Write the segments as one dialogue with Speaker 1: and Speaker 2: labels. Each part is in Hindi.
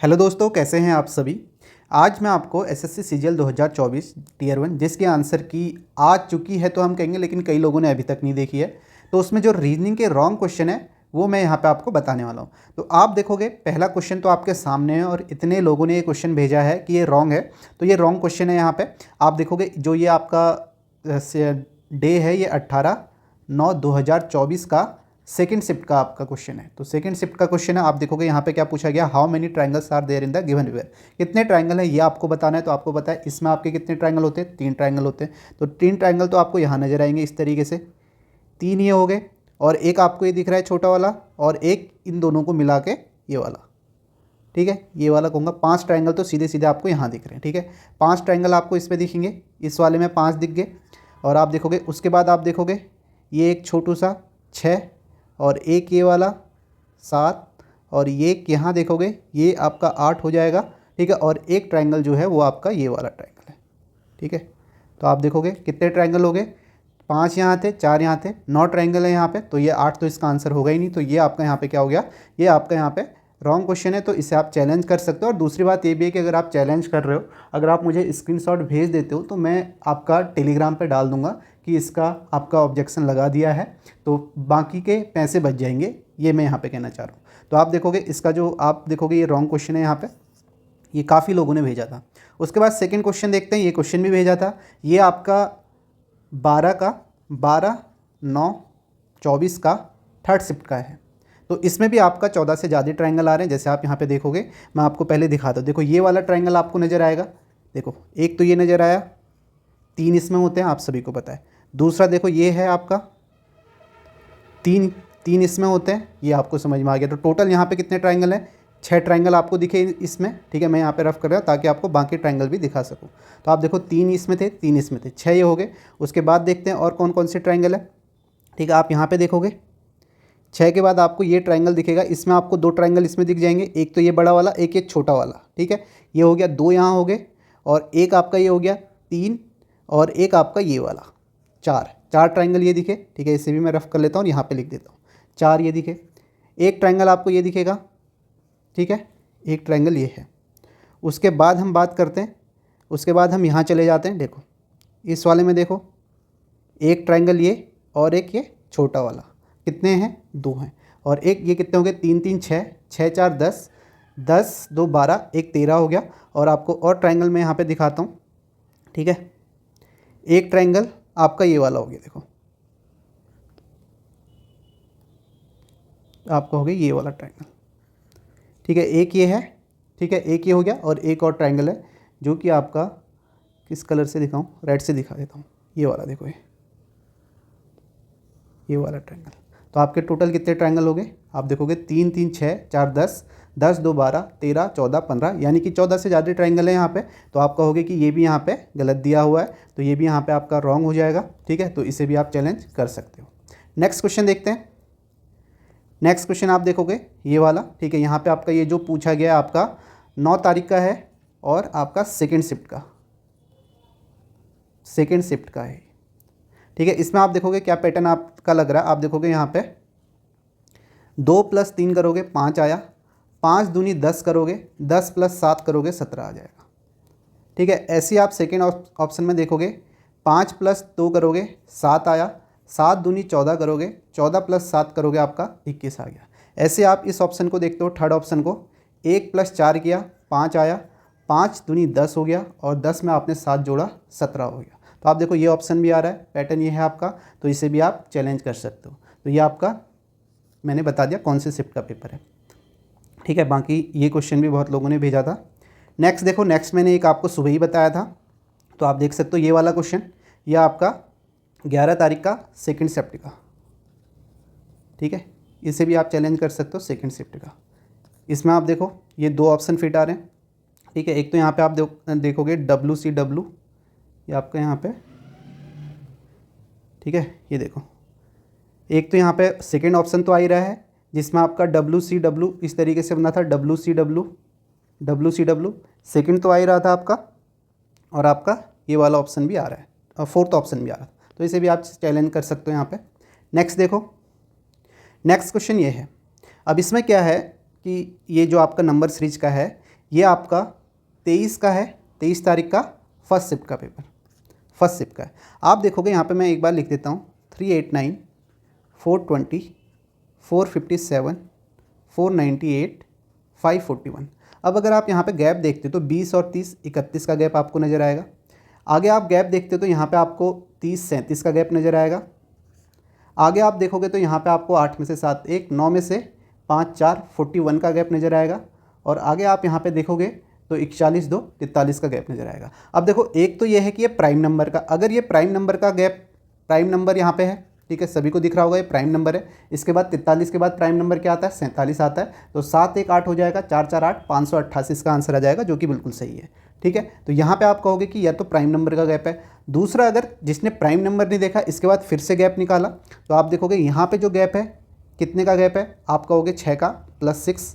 Speaker 1: हेलो दोस्तों, कैसे हैं आप सभी। आज मैं आपको एसएससी सीजीएल 2024 टीयर 1 जिसकी आंसर की आ चुकी है तो हम कहेंगे, लेकिन कई लोगों ने अभी तक नहीं देखी है। तो उसमें जो रीजनिंग के रॉन्ग क्वेश्चन है वो मैं यहाँ पे आपको बताने वाला हूँ। तो आप देखोगे पहला क्वेश्चन तो आपके सामने है और इतने लोगों ने ये क्वेश्चन भेजा है कि ये रॉन्ग है। तो ये रॉन्ग क्वेश्चन है। यहाँ पे आप देखोगे जो ये आपका डे है, ये 18/9/2024 का सेकेंड शिफ्ट का आपका क्वेश्चन है। तो सेकेंड शिफ्ट का क्वेश्चन है, आप देखोगे यहाँ पे क्या पूछा गया, how many triangles are there in the given figure. कितने ट्राइंगल है ये आपको बताना है। तो आपको पता है इसमें आपके कितने ट्राइंगल होते हैं, 3 ट्राइंगल होते हैं। तो 3 ट्राइंगल तो आपको यहाँ नजर आएंगे इस तरीके से, 3 ये हो गए और एक आपको ये दिख रहा है छोटा वाला, और एक इन दोनों को मिला के ये वाला, ठीक है, ये वाला कहूँगा। 5 ट्राइंगल तो सीधे सीधे आपको यहाँ दिख रहे हैं, ठीक है। 5 ट्राइंगल आपको इस पर दिखेंगे, इस वाले में 5 दिख गए। और आप देखोगे उसके बाद आप देखोगे ये एक छोटू सा 6, और एक ये वाला 7, और ये यहाँ देखोगे ये आपका 8 हो जाएगा, ठीक है। और एक ट्राइंगल जो है वो आपका ये वाला ट्राइंगल है, ठीक है। तो आप देखोगे कितने ट्राइंगल हो गए, 5 यहाँ थे, 4 यहाँ थे, 9 ट्राइंगल है यहाँ पे। तो ये 8 तो इसका आंसर होगा ही नहीं। तो ये आपका यहाँ पे क्या हो गया, ये आपका यहाँ पे रॉन्ग क्वेश्चन है। तो इसे आप चैलेंज कर सकते हो। और दूसरी बात ये भी है कि अगर आप चैलेंज कर रहे हो, अगर आप मुझे स्क्रीनशॉट भेज देते हो तो मैं आपका टेलीग्राम पे डाल दूंगा कि इसका आपका ऑब्जेक्शन लगा दिया है, तो बाकी के पैसे बच जाएंगे। ये मैं यहाँ पे कहना चाह रहा हूँ। तो आप देखोगे इसका जो आप देखोगे ये रॉन्ग क्वेश्चन है यहाँ पे, ये काफ़ी लोगों ने भेजा था। उसके बाद सेकेंड क्वेश्चन देखते हैं, ये क्वेश्चन भी भेजा था। ये आपका 12/9/24 का थर्ड शिफ्ट का है। तो इसमें भी आपका 14 से ज़्यादा ट्राइंगल आ रहे हैं। जैसे आप यहाँ पे देखोगे, मैं आपको पहले दिखाता हूँ। देखो ये वाला ट्राइंगल आपको नज़र आएगा, देखो एक तो ये नज़र आया, 3 इसमें होते हैं, आप सभी को पता है। दूसरा देखो ये है आपका 3 इसमें होते हैं, ये आपको समझ में आ गया। तो टोटल यहाँ पे कितने ट्राइंगल हैं, 6 ट्राइंगल आपको दिखे इसमें, ठीक है। मैं यहाँ पे रफ कर रहा हूँ ताकि आपको बाकी ट्राइंगल भी दिखा सकूँ। तो आप देखो 3 इसमें थे, 3 इसमें थे, 6 ये हो गए। उसके बाद देखते हैं और कौन कौन से ट्राइंगल है, ठीक है। आप यहाँ पे देखोगे 6 के बाद आपको ये ट्राइंगल दिखेगा, इसमें आपको 2 ट्राइंगल इसमें दिख जाएंगे, एक तो ये बड़ा वाला, एक ये छोटा वाला, ठीक है। ये हो गया 2 यहाँ हो गए, और एक आपका ये हो गया 3, और एक आपका ये वाला 4 ट्राइंगल ये दिखे, ठीक है। इसे भी मैं रफ कर लेता हूँ, यहाँ पे लिख देता हूँ, 4 ये दिखे। एक ट्राइंगल आपको ये दिखेगा, ठीक है, एक ट्राइंगल ये है। उसके बाद हम बात करते हैं, उसके बाद हम यहाँ चले जाते हैं। देखो इस वाले में देखो एक ट्राइंगल ये और एक ये छोटा वाला, कितने हैं, 2 हैं। और एक ये कितने हो गए, 3 3 6, 6 4 10, 10 2 12, एक 13 हो गया। और आपको और ट्राइंगल मैं यहाँ पे दिखाता हूँ, ठीक है। एक ट्राइंगल आपका ये वाला हो गया, देखो आपका हो गया ये वाला ट्राइंगल, ठीक है। एक ये है, ठीक है, एक ये हो गया। और एक और ट्राइंगल है जो कि आपका किस कलर से दिखाऊं, रेड से दिखा देता हूँ, ये वाला देखो, ये वाला ट्राइंगल। तो आपके टोटल कितने ट्राइंगल हो गए, आप देखोगे 3 3 6 4 10, 10 2 12, 13 14 15, यानी कि 14 से ज़्यादा ट्राइंगल है यहाँ पे। तो आप कहोगे कि ये भी यहाँ पे गलत दिया हुआ है, तो ये भी यहाँ पे आपका रॉन्ग हो जाएगा, ठीक है। तो इसे भी आप चैलेंज कर सकते हो। नेक्स्ट क्वेश्चन देखते हैं। नेक्स्ट क्वेश्चन आप देखोगे ये वाला, ठीक है। यहाँ पे आपका ये जो पूछा गया आपका 9 तारीख का है, और आपका सेकेंड शिफ्ट का है, ठीक है। इसमें आप देखोगे क्या पैटर्न आपका लग रहा है, आप देखोगे यहाँ पे 2 + 3 करोगे 5 आया, 5 दूनी 10 करोगे, 10 + 7 करोगे 17 आ जाएगा, ठीक है। ऐसे ही आप सेकेंड ऑप्शन में देखोगे 5 + 2 करोगे 7 आया, 7 दूनी 14 करोगे, 14 + 7 करोगे आपका 21 आ गया। ऐसे आप इस ऑप्शन को देखते हो, थर्ड ऑप्शन को, 1 + 4 किया 5 आया, 5 दूनी 10 हो गया, और 10 में आपने 7 जोड़ा 17 हो गया। तो आप देखो ये ऑप्शन भी आ रहा है, पैटर्न ये है आपका। तो इसे भी आप चैलेंज कर सकते हो। तो ये आपका मैंने बता दिया कौन से शिफ्ट का पेपर है, ठीक है। बाकी ये क्वेश्चन भी बहुत लोगों ने भेजा था। नेक्स्ट देखो, नेक्स्ट मैंने एक आपको सुबह ही बताया था, तो आप देख सकते हो ये वाला क्वेश्चन, ये आपका 11 तारीख का सेकेंड शिफ्ट का, ठीक है। इसे भी आप चैलेंज कर सकते हो, सेकेंड शिफ्ट का। इसमें आप देखो ये 2 ऑप्शन फिट आ रहे हैं, ठीक है। एक तो यहाँ पे आप देखोगे WCW, ये आपका यहाँ पे, ठीक है, ये देखो। एक तो यहाँ पे सेकेंड ऑप्शन तो आ ही रहा है, जिसमें आपका WCW इस तरीके से बना था, WCW सेकेंड तो आ ही रहा था आपका, और आपका ये वाला ऑप्शन भी आ रहा है, और फोर्थ ऑप्शन भी आ रहा है। तो इसे भी आप चैलेंज कर सकते हो यहाँ पे। नेक्स्ट देखो, नेक्स्ट क्वेश्चन ये है। अब इसमें क्या है कि ये जो आपका नंबर सीरीज का है, ये आपका 23 का है, 23 तारीख का फर्स्ट शिफ्ट का पेपर, फर्स्ट शिफ्ट का है। आप देखोगे यहाँ पे मैं एक बार लिख देता हूँ 389, 420, 457, 498, 541। अब अगर आप यहाँ पे गैप देखते हो तो 20 और 30, 31 का गैप आपको नज़र आएगा। आगे आप गैप देखते हो तो यहाँ पे आपको 30, 37 का गैप नज़र आएगा। आगे आप देखोगे तो यहाँ पे आपको 8 में से 7 1, 9 में से 5 4, 41 का गैप नज़र आएगा। और आगे आप यहाँ पे देखोगे तो 41 2, 43 का गैप नज़र आएगा। अब देखो एक तो ये है कि ये प्राइम नंबर का, अगर ये प्राइम नंबर का गैप, प्राइम नंबर यहाँ पे है, ठीक है, सभी को दिख रहा होगा ये प्राइम नंबर है। इसके बाद 43 के बाद प्राइम नंबर क्या आता है, 47 आता है। तो 7 1 8 हो जाएगा, 4 4 8, 588 इसका आंसर आ जाएगा, जो कि बिल्कुल सही है। ठीक है, तो यहाँ पे आप कहोगे कि या तो प्राइम नंबर का गैप है। दूसरा, अगर जिसने प्राइम नंबर नहीं देखा इसके बाद फिर से गैप निकाला तो आप देखोगे यहाँ पे जो गैप है, कितने का गैप है, आप कहोगे 6 का +6।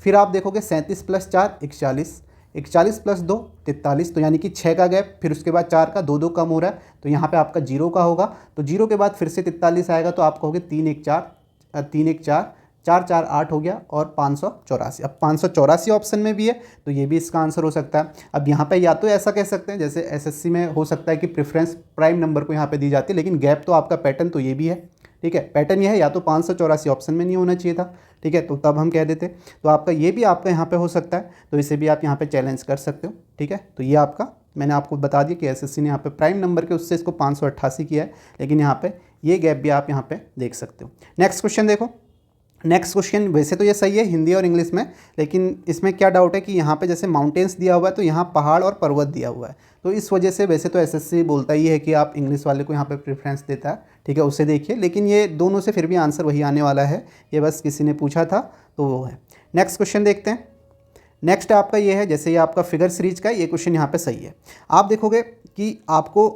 Speaker 1: फिर आप देखोगे 37 + 4 41, 41 + 2 43, तो यानी कि 6 का गैप, फिर उसके बाद 4 का, 2 2 कम हो रहा है तो यहाँ पे आपका 0 का होगा। तो 0 के बाद फिर से 43 आएगा तो आप कहोगे 3 1 4, 3 1 4, 4 4 8 हो गया और 584। अब 584 ऑप्शन में भी है तो ये भी इसका आंसर हो सकता है। अब यहाँ पे या तो ऐसा कह सकते हैं जैसे एसएससी में हो सकता है कि प्रेफरेंस प्राइम नंबर को यहाँ पे दी जाती है, लेकिन गैप तो आपका पैटर्न तो ये भी है। ठीक है, पैटर्न ये है, या तो 584 ऑप्शन में नहीं होना चाहिए था। ठीक है, तो तब हम कह देते, तो आपका ये भी आपका यहाँ पे हो सकता है, तो इसे भी आप यहाँ पे चैलेंज कर सकते हो। ठीक है, तो ये आपका मैंने आपको बता दिया कि एसएससी ने यहाँ पे प्राइम नंबर के उससे इसको 588 किया है, लेकिन यहाँ पे ये गैप भी आप यहाँ पे देख सकते हो। नेक्स्ट क्वेश्चन देखो। नेक्स्ट क्वेश्चन वैसे तो ये सही है हिंदी और इंग्लिश में, लेकिन इसमें क्या डाउट है कि यहाँ पे जैसे माउंटेन्स दिया हुआ है तो यहाँ पहाड़ और पर्वत दिया हुआ है, तो इस वजह से वैसे तो एसएससी बोलता ही है कि आप इंग्लिश वाले को यहाँ पे प्रेफरेंस देता है। ठीक है, उसे देखिए, लेकिन ये दोनों से फिर भी आंसर वही आने वाला है, ये बस किसी ने पूछा था तो वो है। नेक्स्ट क्वेश्चन देखते हैं। नेक्स्ट आपका ये है, जैसे ये आपका फिगर सीरीज का, ये क्वेश्चन यहाँ पे सही है। आप देखोगे कि आपको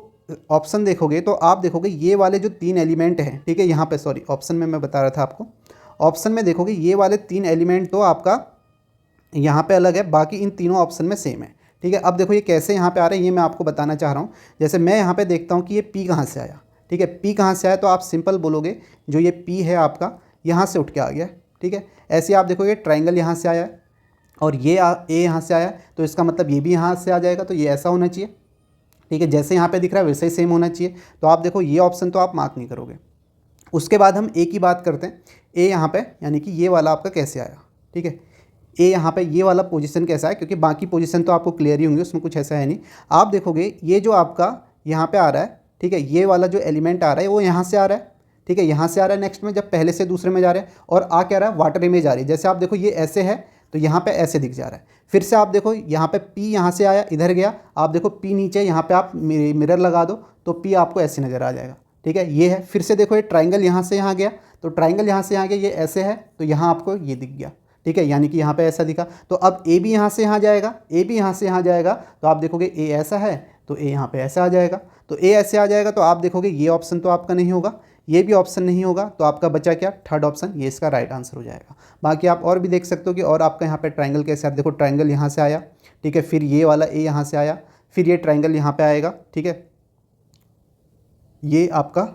Speaker 1: ऑप्शन देखोगे तो आप देखोगे ये वाले जो 3 एलिमेंट हैं, ठीक है, यहाँ पे सॉरी ऑप्शन में मैं बता रहा था आपको, ऑप्शन में देखोगे ये वाले 3 एलिमेंट तो आपका यहाँ पे अलग है, बाकी इन तीनों ऑप्शन में सेम है। ठीक है, अब देखो ये कैसे यहाँ पे आ रहे हैं ये मैं आपको बताना चाह रहा हूँ। जैसे मैं यहाँ पे देखता हूँ कि ये पी कहाँ से आया। ठीक है, पी कहाँ से आया तो आप सिंपल बोलोगे जो ये पी है आपका यहाँ से उठ के आ गया। ठीक है, ऐसे आप देखोगे ट्राइंगल यहाँ से आया है और ये ए यहाँ से आया है, तो इसका मतलब ये भी यहाँ से आ जाएगा, तो ये ऐसा होना चाहिए। ठीक है, जैसे यहाँ पे दिख रहा है वैसे ही सेम होना चाहिए। तो आप देखो ये ऑप्शन तो आप मार्क नहीं करोगे। उसके बाद हम ए की बात करते हैं। ए यहाँ पे यानी कि ये वाला आपका कैसे आया। ठीक है, ए यहाँ पे ये वाला पोजीशन कैसा है, क्योंकि बाकी पोजीशन तो आपको क्लियर ही होंगे, उसमें कुछ ऐसा है नहीं। आप देखोगे ये जो आपका यहाँ पे आ रहा है, ठीक है, ये वाला जो एलिमेंट आ रहा है वो यहाँ से आ रहा है। ठीक है, यहाँ से आ रहा है नेक्स्ट में, जब पहले से दूसरे में जा रहे हैं, और आ क्या रहा है, वाटर इमेज आ रही है। जैसे आप देखो ये ऐसे है तो यहाँ पे ऐसे दिख जा रहा है। फिर से आप देखो यहाँ पे पी यहाँ से आया इधर गया, आप देखो पी नीचे, यहाँ पे आप मिरर लगा दो तो पी आपको ऐसे नज़र आ जाएगा। ठीक है, ये है। फिर से देखो ये ट्राइंगल यहाँ से यहाँ गया, तो ट्राइंगल यहाँ से यहाँ गया, ये ऐसे है तो यहाँ आपको ये दिख गया। ठीक है, यानी कि यहाँ पे ऐसा दिखा। तो अब ए भी यहाँ से यहाँ जाएगा, ए भी यहाँ से यहाँ जाएगा, तो आप देखोगे ए ऐसा है तो ए यहाँ पे ऐसा आ जाएगा। तो ए ऐसे आ जाएगा तो आप देखोगे ये ऑप्शन तो आपका नहीं होगा, ये भी ऑप्शन नहीं होगा, तो आपका बचा क्या, थर्ड ऑप्शन, ये इसका राइट आंसर हो जाएगा। बाकी आप और भी देख सकते हो कि और आपका यहाँ पे ट्राइंगल कैसे, आप देखो ट्राइंगल यहाँ से आया, ठीक है, फिर ये वाला ए यहाँ से आया, फिर ये ट्राइंगल यहाँ पे आएगा। ठीक है, ये आपका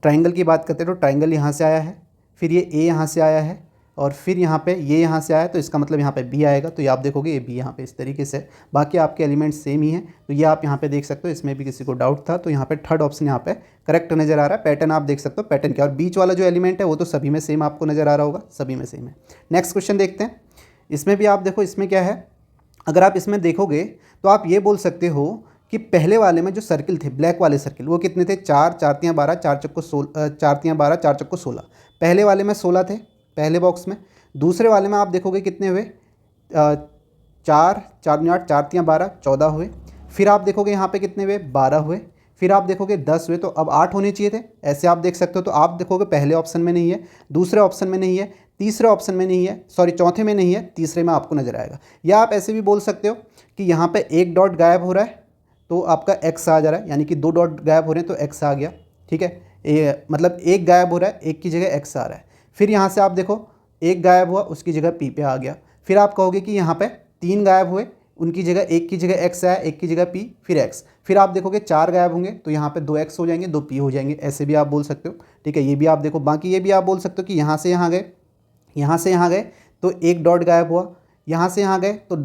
Speaker 1: ट्राइंगल की बात करते हैं तो ट्राइंगल यहाँ से आया है, फिर ये ए यहाँ से आया है, और फिर यहाँ पे ये यहाँ से आया, तो इसका मतलब यहाँ पे बी आएगा। तो ये आप देखोगे ये बी यहाँ पे इस तरीके से, बाकी आपके एलिमेंट सेम ही हैं। तो ये आप यहाँ पे देख सकते हो, इसमें भी किसी को डाउट था तो यहाँ पे थर्ड ऑप्शन यहाँ पे करेक्ट नज़र आ रहा है। पैटर्न आप देख सकते हो, पैटर्न क्या, और बीच वाला जो एलिमेंट है वो तो सभी में सेम आपको नज़र आ रहा होगा, सभी में सेम है। नेक्स्ट क्वेश्चन देखते हैं। इसमें भी आप देखो, इसमें क्या है, अगर आप इसमें देखोगे तो आप ये बोल सकते हो कि पहले वाले में जो सर्किल थे, ब्लैक वाले सर्किल, वो कितने थे, 4 4 3 12, 4 चक्को 16, 4 3 12, 4 चक्को 16। पहले वाले में 16 थे पहले बॉक्स में। दूसरे वाले में आप देखोगे कितने हुए, 4 4 8, 4 3 12, 14 हुए। फिर आप देखोगे यहाँ पे कितने हुए, 12 हुए। फिर आप देखोगे 10 हुए, तो अब 8 होने चाहिए थे, ऐसे आप देख सकते हो। तो आप देखोगे पहले ऑप्शन में नहीं है, दूसरे ऑप्शन में नहीं है, तीसरे ऑप्शन में नहीं है, सॉरी चौथे में नहीं है, तीसरे में आपको नज़र आएगा। या आप ऐसे भी बोल सकते हो कि यहाँ पे एक डॉट गायब हो रहा है तो आपका एक्स आ जा रहा है, यानी कि 2 डॉट गायब हो रहे हैं तो एक्स आ गया। ठीक है, मतलब एक गायब हो रहा है, एक की जगह एक्स आ रहा है। फिर यहाँ से आप देखो एक गायब हुआ, उसकी जगह पी पे आ गया। फिर आप कहोगे कि यहाँ पे 3 गायब हुए, उनकी जगह एक की जगह एक्स आया, एक की जगह पी, फिर एक्स। फिर आप देखोगे 4 गायब होंगे तो यहाँ पे 2 एक्स हो जाएंगे, 2 पी हो जाएंगे, ऐसे भी आप बोल सकते हो। ठीक है, ये भी आप देखो। बाकी ये भी आप बोल सकते हो कि यहाँ से यहाँ गए, यहाँ से यहाँ गए तो एक डॉट गायब हुआ, यहाँ से यहाँ गए तो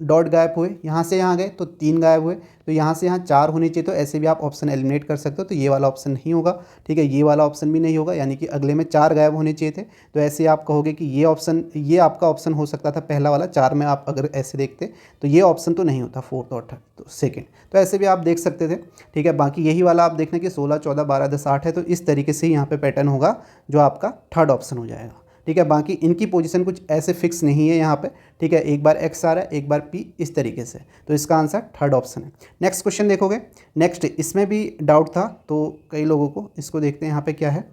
Speaker 1: डॉट गायब हुए, यहाँ से यहाँ गए तो 3 गायब हुए, तो यहाँ से यहाँ 4 होने चाहिए, तो ऐसे भी आप ऑप्शन एलिमिनेट कर सकते हो। तो ये वाला ऑप्शन नहीं होगा, ठीक है, ये वाला ऑप्शन भी नहीं होगा, यानी कि अगले में 4 गायब होने चाहिए थे। तो ऐसे आप कहोगे कि ये आपका ऑप्शन हो सकता था पहला वाला, 4 में आप अगर ऐसे देखते तो ये ऑप्शन तो नहीं होता, फोर्थ और थर्ड, तो सेकेंड। तो ऐसे भी आप देख सकते थे, ठीक है। बाकी यही वाला आप देखना कि 16, 14, 12, 10, 8 है, तो इस तरीके से यहाँ पे पैटर्न होगा जो आपका थर्ड ऑप्शन हो जाएगा, ठीक है। बाकी इनकी पोजीशन कुछ ऐसे फिक्स नहीं है यहाँ पे, ठीक है। एक बार एक्स आ रहा है, एक बार पी, इस तरीके से। तो इसका आंसर थर्ड ऑप्शन है। नेक्स्ट क्वेश्चन देखोगे, नेक्स्ट इसमें भी डाउट था तो कई लोगों को, इसको देखते हैं यहाँ पे क्या है।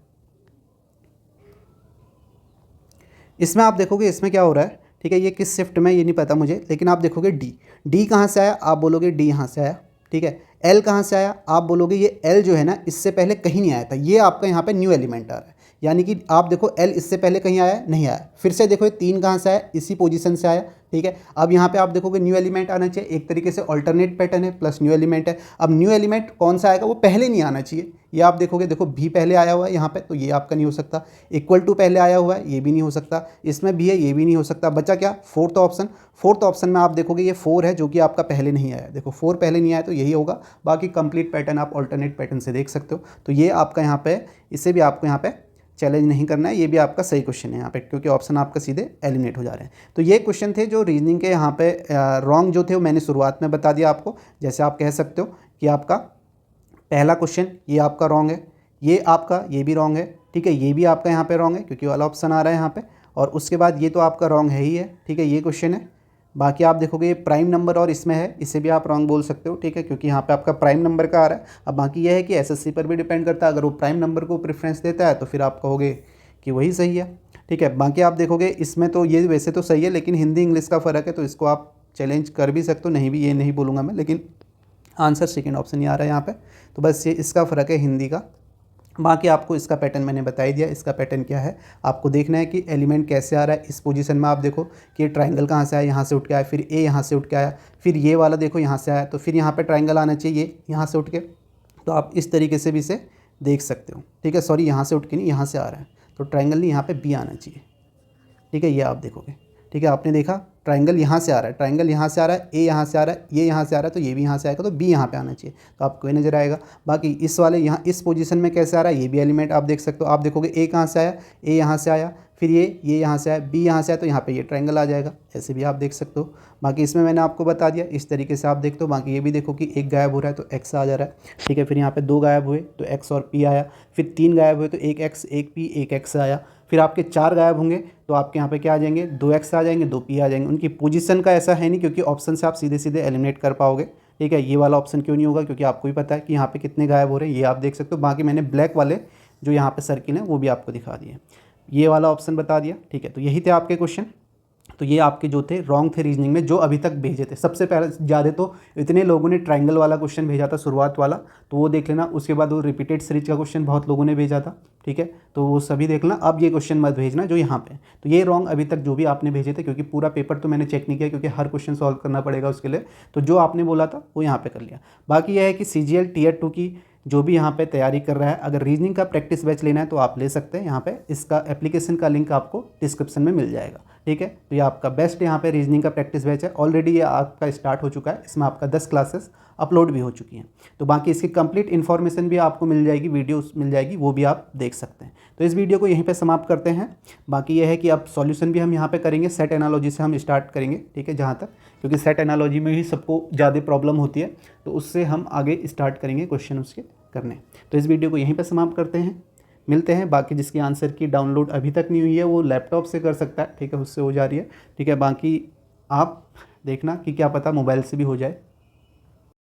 Speaker 1: इसमें आप देखोगे इसमें क्या हो रहा है, ठीक है। ये किस शिफ्ट में ये नहीं पता मुझे, लेकिन आप देखोगे डी कहाँ से आया, आप बोलोगे डी यहाँ से आया, ठीक है। एल कहाँ से आया, आप बोलोगे ये एल जो है ना इससे पहले कहीं नहीं आया था, ये आपका यहाँ पे न्यू एलिमेंट आ रहा है, यानी कि आप देखो एल इससे पहले कहीं आया नहीं आया। फिर से देखो ये 3 कहाँ से आया, इसी पोजीशन से आया, ठीक है। अब यहाँ पे आप देखोगे न्यू एलिमेंट आना चाहिए, एक तरीके से अल्टरनेट पैटर्न है प्लस न्यू एलिमेंट है। अब न्यू एलिमेंट कौन सा आएगा, वो पहले नहीं आना चाहिए, ये आप देखोगे, देखो भी पहले आया हुआ है यहाँ पे, तो ये आपका नहीं हो सकता। इक्वल टू पहले आया हुआ है, ये भी नहीं हो सकता। इसमें भी है, ये भी नहीं हो सकता। बचा क्या, फोर्थ ऑप्शन। फोर्थ ऑप्शन में आप देखोगे ये 4 है, जो कि आपका पहले नहीं आया, देखो 4 पहले नहीं आया, तो यही होगा। बाकी कंप्लीट पैटर्न आप अल्टरनेट पैटर्न से देख सकते हो। तो ये आपका यहाँ पे, इसे भी आपको यहाँ पे चैलेंज नहीं करना है, ये भी आपका सही क्वेश्चन है यहाँ पे, क्योंकि ऑप्शन आपका सीधे एलिमिनेट हो जा रहे हैं। तो ये क्वेश्चन थे जो रीजनिंग के यहाँ पे रॉन्ग जो थे वो मैंने शुरुआत में बता दिया आपको। जैसे आप कह सकते हो कि आपका पहला क्वेश्चन ये आपका रॉन्ग है, ये आपका ये भी रॉन्ग है, ठीक है। ये भी आपका यहाँ पे रॉन्ग है क्योंकि वाला ऑप्शन आ रहा है यहाँ पे, और उसके बाद ये तो आपका रॉन्ग है ही है, ठीक है, ये क्वेश्चन है। बाकी आप देखोगे ये प्राइम नंबर और इसमें है, इसे भी आप रॉन्ग बोल सकते हो, ठीक है, क्योंकि यहाँ पे आपका प्राइम नंबर का आ रहा है। अब बाकी यह है कि एसएससी पर भी डिपेंड करता है, अगर वो प्राइम नंबर को प्रेफरेंस देता है तो फिर आप कहोगे कि वही सही है, ठीक है। बाकी आप देखोगे इसमें तो ये वैसे तो सही है, लेकिन हिंदी इंग्लिश का फ़र्क है, तो इसको आप चैलेंज कर भी सकते हो, नहीं भी ये नहीं बोलूँगा मैं, लेकिन आंसर सेकेंड ऑप्शन ही आ रहा है यहाँ पर। तो बस ये इसका फ़र्क है हिंदी का। बाकी आपको इसका पैटर्न मैंने बता ही दिया। इसका पैटर्न क्या है, आपको देखना है कि एलिमेंट कैसे आ रहा है। इस पोजीशन में आप देखो कि ये ट्राइंगल कहाँ से आया, यहाँ से उठ के आया, फिर ए यहाँ से उठ के आया, फिर ये वाला देखो यहाँ से आया, तो फिर यहाँ पे ट्राइंगल आना चाहिए यहाँ से उठ के। तो आप इस तरीके से भी इसे देख सकते हो, ठीक है। सॉरी, यहाँ से उठ के नहीं, यहाँ से आ रहा है, तो ट्राइंगल नहीं, यहाँ पर बी आना चाहिए, ठीक है। ये आप देखोगे, ठीक है, आपने देखा ट्राइंगल यहाँ से आ रहा है, ट्राइंगल यहाँ से आ रहा है, ए यहाँ से आ रहा है, ये यहाँ से आ रहा है, तो ये भी यहाँ से आएगा, तो बी यहाँ पे आना चाहिए, तो आपको ये नजर आएगा। बाकी इस वाले यहाँ इस पोजीशन में कैसे आ रहा है, ये भी एलिमेंट आप देख सकते हो। आप देखोगे ए कहाँ से आया, ए यहाँ से आया, फिर ये यहाँ से आया, बी यहाँ से आया, तो यहाँ पे ये ट्राइंगल आ जाएगा, ऐसे भी आप देख सकते हो। बाकी इसमें मैंने आपको बता दिया, इस तरीके से आप देखते हो। बाकी ये भी देखो कि एक गायब हो रहा है तो एक्स आ जा रहा है, ठीक है। फिर यहाँ पे 2 गायब हुए तो एक्स और पी आया, फिर 3 गायब हुए तो एक एक्स, एक पी, एक एक्स आया। फिर आपके 4 गायब होंगे तो आपके यहाँ पे क्या आ जाएंगे, 2 एक्स आ जाएंगे, 2 पी आ जाएंगे। उनकी पोजीशन का ऐसा है नहीं, क्योंकि ऑप्शन से आप सीधे सीधे एलिमिनेट कर पाओगे, ठीक है। ये वाला ऑप्शन क्यों नहीं होगा, क्योंकि आपको ही पता है कि यहाँ पे कितने गायब हो रहे हैं, ये आप देख सकते हो। बाकी मैंने ब्लैक वाले जो यहाँ पे सर्किल है वो भी आपको दिखा दिए, ये वाला ऑप्शन बता दिया, ठीक है। तो यही थे आपके क्वेश्चन। तो ये आपके जो थे रॉन्ग थे रीजनिंग में, जो अभी तक भेजे थे। सबसे पहले ज़्यादा तो इतने लोगों ने ट्राइंगल वाला क्वेश्चन भेजा था, शुरुआत वाला, तो वो देख लेना। उसके बाद वो रिपीटेड सीरीज का क्वेश्चन बहुत लोगों ने भेजा था, ठीक है, तो वो सभी देख लेना। अब ये क्वेश्चन मत भेजना जो यहाँ पे, तो ये रॉन्ग अभी तक जो भी आपने भेजे थे, क्योंकि पूरा पेपर तो मैंने चेक नहीं किया, क्योंकि हर क्वेश्चन सॉल्व करना पड़ेगा उसके लिए। तो जो आपने बोला था वो यहाँ पे कर लिया। बाकी यह है कि CGL Tier 2 की जो भी यहाँ पे तैयारी कर रहा है, अगर रीजनिंग का प्रैक्टिस बैच लेना है तो आप ले सकते हैं यहाँ पे। इसका एप्लीकेशन का लिंक आपको डिस्क्रिप्शन में मिल जाएगा, ठीक है। तो ये आपका बेस्ट यहाँ पे रीजनिंग का प्रैक्टिस बैच है। ऑलरेडी ये आपका स्टार्ट हो चुका है, इसमें आपका 10 क्लासेस अपलोड भी हो चुकी हैं। तो बाकी इसकी कंप्लीट इन्फॉर्मेशन भी आपको मिल जाएगी, वीडियो मिल जाएगी, वो भी आप देख सकते हैं। तो इस वीडियो को यहीं पे समाप्त करते हैं। बाकी ये है कि अब सॉल्यूशन भी हम यहाँ पे करेंगे, सेट एनालॉजी से हम स्टार्ट करेंगे, ठीक है, जहाँ तक, क्योंकि सेट एनालॉजी में ही सबको ज़्यादा प्रॉब्लम होती है, तो उससे हम आगे स्टार्ट करेंगे क्वेश्चन उसके करने। तो इस वीडियो को यहीं पर समाप्त करते हैं, मिलते हैं। बाकी जिसकी आंसर की डाउनलोड अभी तक नहीं हुई है वो लैपटॉप से कर सकता है, ठीक है, उससे हो जा रही है, ठीक है। बाकी आप देखना कि क्या पता मोबाइल से भी हो जाए।